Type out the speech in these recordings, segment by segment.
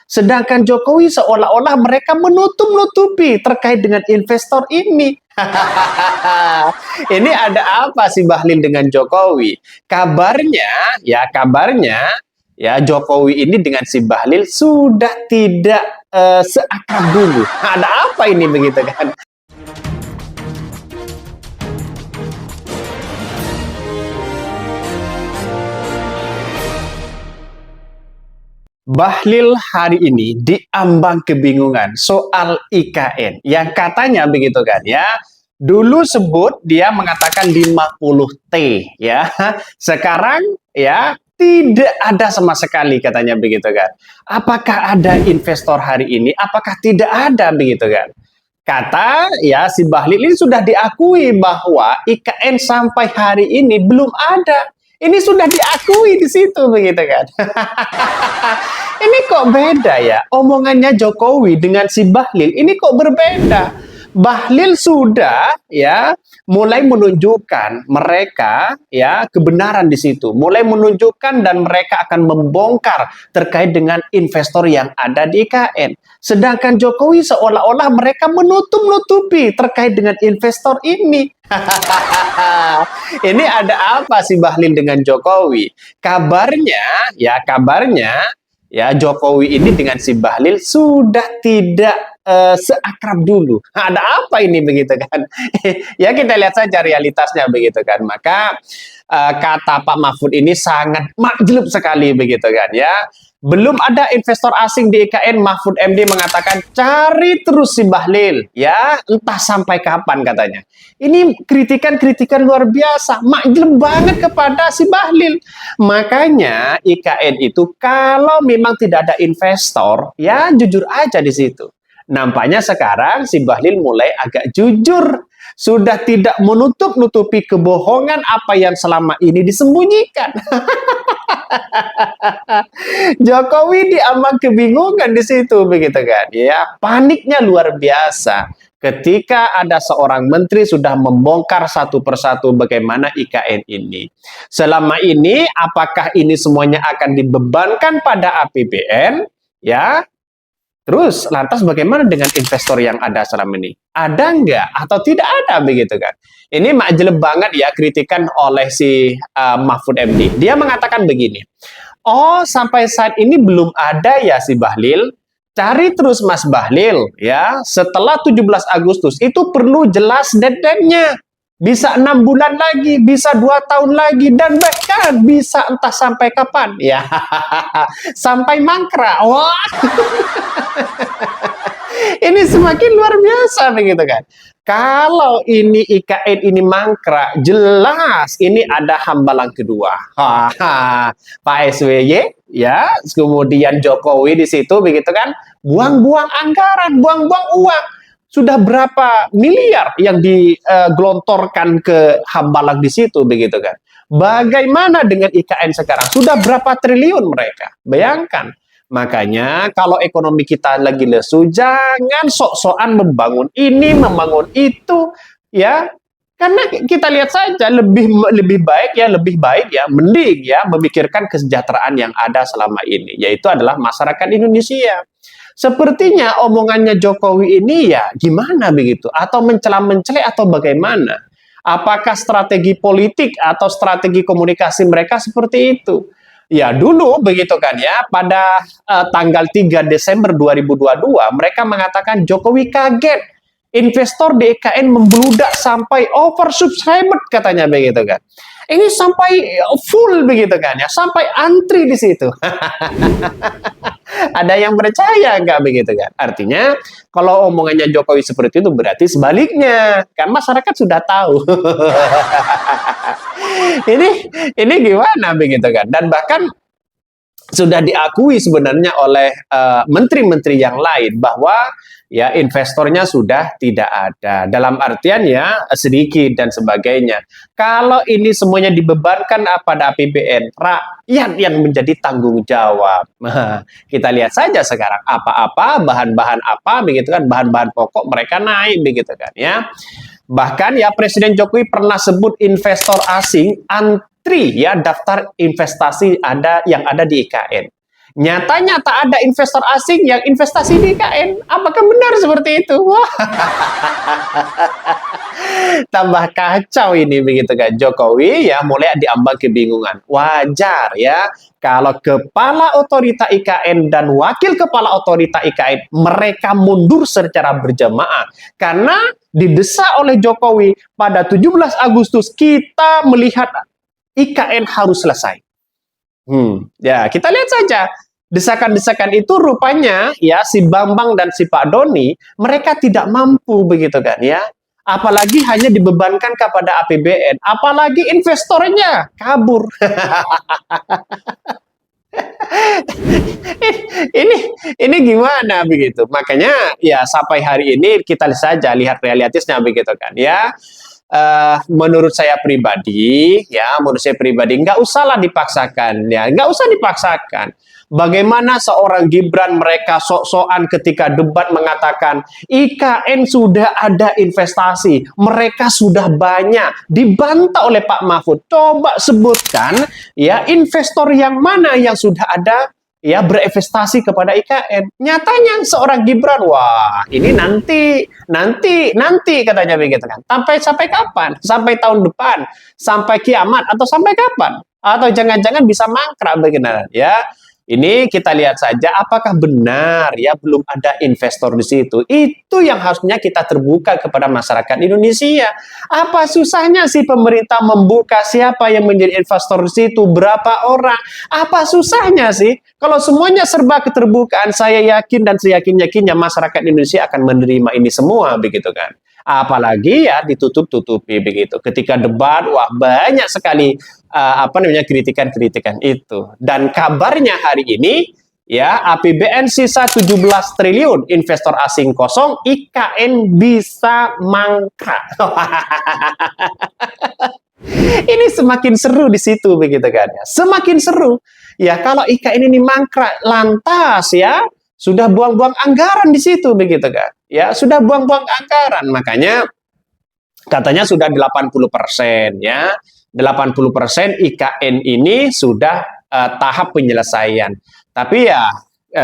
Sedangkan Jokowi seolah-olah mereka menutup-nutupi terkait dengan investor ini. Ini ada apa sih Bahlil dengan Jokowi? Kabarnya Jokowi ini dengan si Bahlil sudah tidak seakrab dulu. Ada apa ini begitu kan? Bahlil hari ini diambang kebingungan soal IKN yang katanya begitu kan ya. Dulu sebut dia mengatakan 50T ya. Sekarang ya tidak ada sama sekali katanya begitu kan. Apakah ada investor hari ini? Apakah tidak ada begitu kan? Kata ya si Bahlil ini sudah diakui bahwa IKN sampai hari ini belum ada. Ini sudah diakui di situ begitu kan. Ini kok beda ya? Omongannya Jokowi dengan si Bahlil ini kok berbeda? Bahlil sudah ya mulai menunjukkan mereka ya kebenaran di situ, mulai menunjukkan dan mereka akan membongkar terkait dengan investor yang ada di IKN. Sedangkan Jokowi seolah-olah mereka menutup-nutupi terkait dengan investor ini. Ini ada apa sih Bahlil dengan Jokowi? Kabarnya Jokowi ini dengan si Bahlil sudah tidak seakrab dulu. Ada apa ini begitu kan? Ya kita lihat saja realitasnya begitu kan. Maka kata Pak Mahfud ini sangat makjlub sekali begitu kan ya. Belum ada investor asing di IKN, Mahfud MD mengatakan cari terus si Bahlil ya, entah sampai kapan katanya. Ini kritikan-kritikan luar biasa, makjlub banget kepada si Bahlil. Makanya IKN itu kalau memang tidak ada investor, ya jujur aja di situ. Nampaknya sekarang si Bahlil mulai agak jujur. Sudah tidak menutup-nutupi kebohongan apa yang selama ini disembunyikan. Jokowi diambang kebingungan di situ begitu kan. Ya, paniknya luar biasa. Ketika ada seorang menteri sudah membongkar satu persatu bagaimana IKN ini. Selama ini apakah ini semuanya akan dibebankan pada APBN? Ya, terus lantas bagaimana dengan investor yang ada selama ini? Ada nggak atau tidak ada begitu kan? Ini makjleb banget ya kritikan oleh si Mahfud MD. Dia mengatakan begini, oh sampai saat ini belum ada ya si Bahlil. Cari terus Mas Bahlil ya. Setelah 17 Agustus itu perlu jelas deadline-nya. Bisa 6 bulan lagi, bisa 2 tahun lagi, dan bahkan bisa entah sampai kapan. Ya, sampai mangkrak. Wah, ini semakin luar biasa begitu kan. Kalau ini IKN ini mangkrak, jelas ini ada hambalang kedua. Pak SBY, ya, kemudian Jokowi di situ begitu kan, buang-buang anggaran, buang-buang uang. Sudah berapa miliar yang digelontorkan ke hambalang di situ begitu kan. Bagaimana dengan IKN sekarang? Sudah berapa triliun mereka? Bayangkan. Makanya kalau ekonomi kita lagi lesu, jangan sok-sokan membangun ini, membangun itu, ya. Karena kita lihat saja lebih baik ya, mending ya memikirkan kesejahteraan yang ada selama ini, yaitu adalah masyarakat Indonesia. Sepertinya omongannya Jokowi ini ya gimana begitu? Atau mencela-mencela atau bagaimana? Apakah strategi politik atau strategi komunikasi mereka seperti itu? Ya dulu begitu kan ya, pada tanggal 3 Desember 2022 mereka mengatakan Jokowi kaget. Investor di IKN membludak sampai oversubscribed katanya begitu kan. Ini sampai full begitu kan ya, sampai antri di situ. Ada yang percaya nggak begitu kan? Artinya kalau omongannya Jokowi seperti itu berarti sebaliknya kan masyarakat sudah tahu. ini gimana begitu kan? Dan bahkan sudah diakui sebenarnya oleh menteri-menteri yang lain bahwa ya investornya sudah tidak ada. Dalam artian ya sedikit dan sebagainya. Kalau ini semuanya dibebankan pada APBN, rakyat yang menjadi tanggung jawab. Kita lihat saja sekarang apa-apa, bahan-bahan apa begitu kan, bahan-bahan pokok mereka naik begitu kan ya. Bahkan ya Presiden Jokowi pernah sebut investor asing antri ya daftar investasi yang ada di IKN. Nyatanya tak ada investor asing yang investasi di IKN. Apakah benar seperti itu? Wah, tambah kacau ini begitu kan. Jokowi ya mulai diambang kebingungan. Wajar ya kalau kepala otorita IKN dan wakil kepala otorita IKN mereka mundur secara berjamaah karena didesak oleh Jokowi pada 17 Agustus kita melihat IKN harus selesai. Ya, kita lihat saja. Desakan-desakan itu rupanya ya si Bambang dan si Pak Doni mereka tidak mampu begitu kan ya. Apalagi hanya dibebankan kepada APBN, apalagi investornya kabur. ini ini gimana begitu? Makanya ya sampai hari ini kita saja lihat realitasnya begitu kan ya. Menurut saya pribadi, nggak usahlah dipaksakan, ya, nggak usah dipaksakan. Bagaimana seorang Gibran mereka sok-sokan ketika debat mengatakan IKN sudah ada investasi, mereka sudah banyak, dibantah oleh Pak Mahfud. Coba sebutkan ya investor yang mana yang sudah ada ya berinvestasi kepada IKN. Nyatanya seorang Gibran, wah ini nanti katanya begitu kan. Sampai kapan? Sampai tahun depan, sampai kiamat atau sampai kapan? Atau jangan-jangan bisa mangkrak begitu ya. Ini kita lihat saja apakah benar ya belum ada investor di situ. Itu yang harusnya kita terbuka kepada masyarakat Indonesia. Apa susahnya sih pemerintah membuka siapa yang menjadi investor di situ, berapa orang? Apa susahnya sih? Kalau semuanya serba keterbukaan, saya yakin dan seyakin-yakinnya masyarakat Indonesia akan menerima ini semua begitu kan. Apalagi ya ditutup-tutupi begitu. Ketika debat, wah banyak sekali kritikan-kritikan itu. Dan kabarnya hari ini ya APBN sisa 17 triliun, investor asing kosong, IKN bisa mangkrak. Ini semakin seru di situ begitu kan ya. Semakin seru. Ya kalau IKN ini mangkrak lantas ya sudah buang-buang anggaran di situ begitu kan. Ya, sudah buang-buang anggaran. Makanya katanya sudah 80% ya. 80% IKN ini sudah tahap penyelesaian. Tapi ya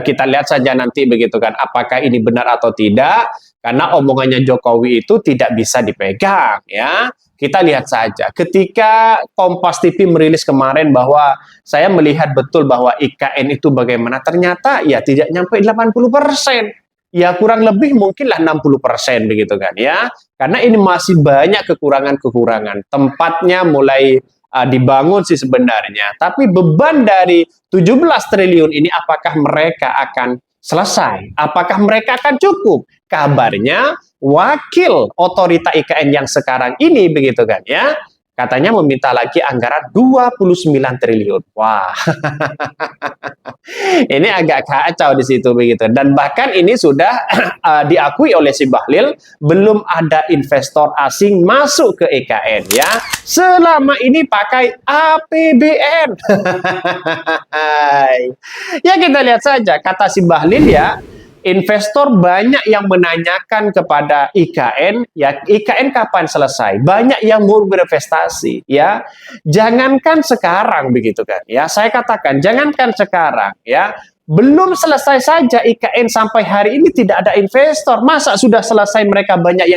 kita lihat saja nanti begitu kan apakah ini benar atau tidak karena omongannya Jokowi itu tidak bisa dipegang ya. Kita lihat saja ketika Kompas TV merilis kemarin bahwa saya melihat betul bahwa IKN itu bagaimana ternyata ya tidak nyampe 80%. Ya kurang lebih mungkinlah 60% begitu kan ya. Karena ini masih banyak kekurangan-kekurangan. Tempatnya mulai dibangun sih sebenarnya. Tapi beban dari 17 triliun ini apakah mereka akan selesai? Apakah mereka akan cukup? Kabarnya wakil otorita IKN yang sekarang ini begitu kan ya. Katanya meminta lagi anggaran 29 triliun. Wah. Ini agak kacau di situ begitu. Dan bahkan ini sudah diakui oleh si Bahlil belum ada investor asing masuk ke IKN ya. Selama ini pakai APBN. Ya kita lihat saja kata si Bahlil ya. Investor banyak yang menanyakan kepada IKN, ya IKN kapan selesai? Banyak yang mau berinvestasi, ya. Jangankan sekarang begitu kan, ya. Saya katakan jangankan sekarang, ya. Belum selesai saja IKN sampai hari ini tidak ada investor. Masa sudah selesai mereka banyak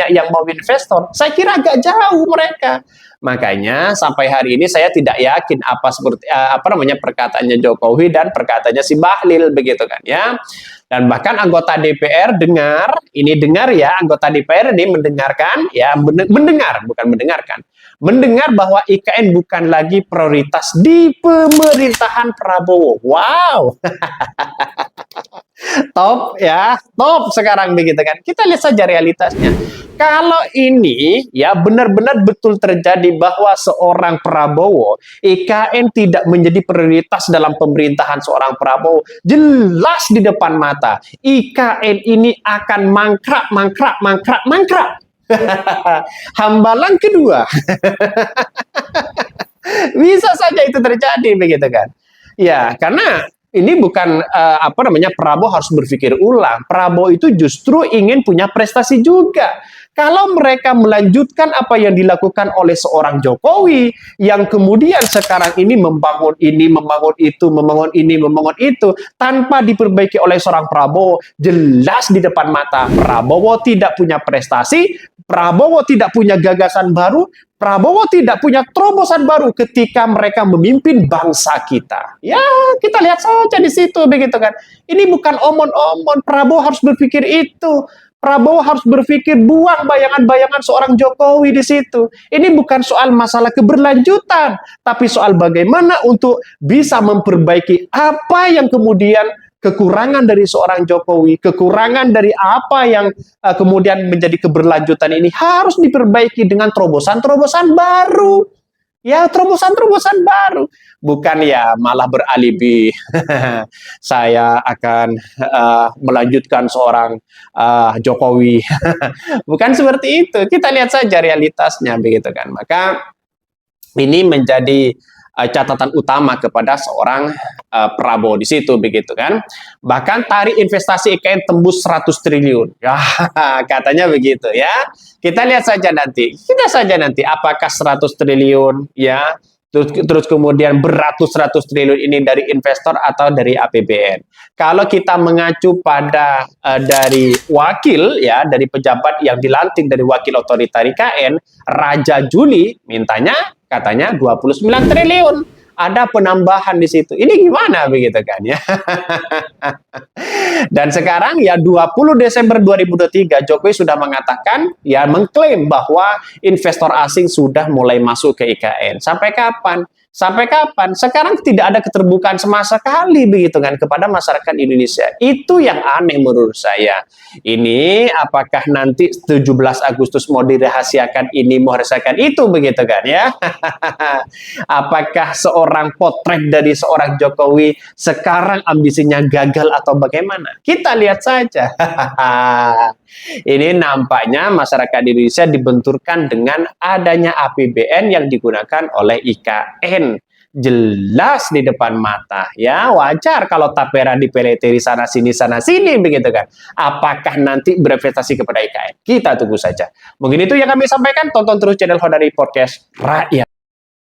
yang mau investor? Saya kira agak jauh mereka. Makanya sampai hari ini saya tidak yakin perkataannya Jokowi dan perkataannya si Bahlil begitu kan ya. Dan bahkan anggota DPR anggota DPR ini mendengarkan ya mendengar bahwa IKN bukan lagi prioritas di pemerintahan Prabowo. Wow. Top ya, top sekarang begitu kan. Kita lihat saja realitasnya. Kalau ini ya benar-benar betul terjadi bahwa seorang Prabowo, IKN tidak menjadi prioritas dalam pemerintahan seorang Prabowo, jelas di depan mata. IKN ini akan mangkrak. Hambalang kedua. Bisa saja itu terjadi begitu kan. Ya, karena ini bukan Prabowo harus berpikir ulang. Prabowo itu justru ingin punya prestasi juga. Kalau mereka melanjutkan apa yang dilakukan oleh seorang Jokowi yang kemudian sekarang ini membangun ini, membangun itu, membangun ini, membangun itu tanpa diperbaiki oleh seorang Prabowo, jelas di depan mata Prabowo tidak punya prestasi, Prabowo tidak punya gagasan baru, Prabowo tidak punya terobosan baru ketika mereka memimpin bangsa kita. Ya, kita lihat saja di situ begitu kan. Ini bukan omon-omon, Prabowo harus berpikir itu. Prabowo harus berpikir buang bayangan-bayangan seorang Jokowi di situ. Ini bukan soal masalah keberlanjutan, tapi soal bagaimana untuk bisa memperbaiki apa yang kemudian kekurangan dari seorang Jokowi, kekurangan dari apa yang kemudian menjadi keberlanjutan ini harus diperbaiki dengan terobosan-terobosan baru. Ya, terobosan-terobosan baru. Bukan ya malah beralibi. Saya akan melanjutkan seorang Jokowi. Bukan seperti itu. Kita lihat saja realitasnya begitu kan. Maka ini menjadi catatan utama kepada seorang Prabowo di situ begitu kan. Bahkan tarik investasi IKN tembus 100 triliun. Ya, katanya begitu ya. Kita lihat saja nanti. Kita saja nanti apakah 100 triliun ya. Terus kemudian beratus-ratus triliun ini dari investor atau dari APBN. Kalau kita mengacu pada dari wakil ya, dari pejabat yang dilantik dari wakil otorita IKN, Raja Juli mintanya katanya 29 triliun. Ada penambahan di situ. Ini gimana begitu kan ya? Dan sekarang ya 20 Desember 2023 Jokowi sudah mengatakan ya mengklaim bahwa investor asing sudah mulai masuk ke IKN. Sampai kapan? Sampai kapan? Sekarang tidak ada keterbukaan sama sekali begitu kan kepada masyarakat Indonesia. Itu yang aneh menurut saya. Ini apakah nanti 17 Agustus mau dirahasiakan ini, mau dirahasiakan itu begitu kan ya? Apakah seorang potret dari seorang Jokowi sekarang ambisinya gagal atau bagaimana? Kita lihat saja. Ini nampaknya masyarakat Indonesia dibenturkan dengan adanya APBN yang digunakan oleh IKN. Jelas di depan mata ya, wajar kalau tapera dipeleti sana sini begitu kan. Apakah nanti berinvestasi kepada IKN? Kita tunggu saja. Mungkin itu yang kami sampaikan. Tonton terus channel Hodari Podcast Rakyat.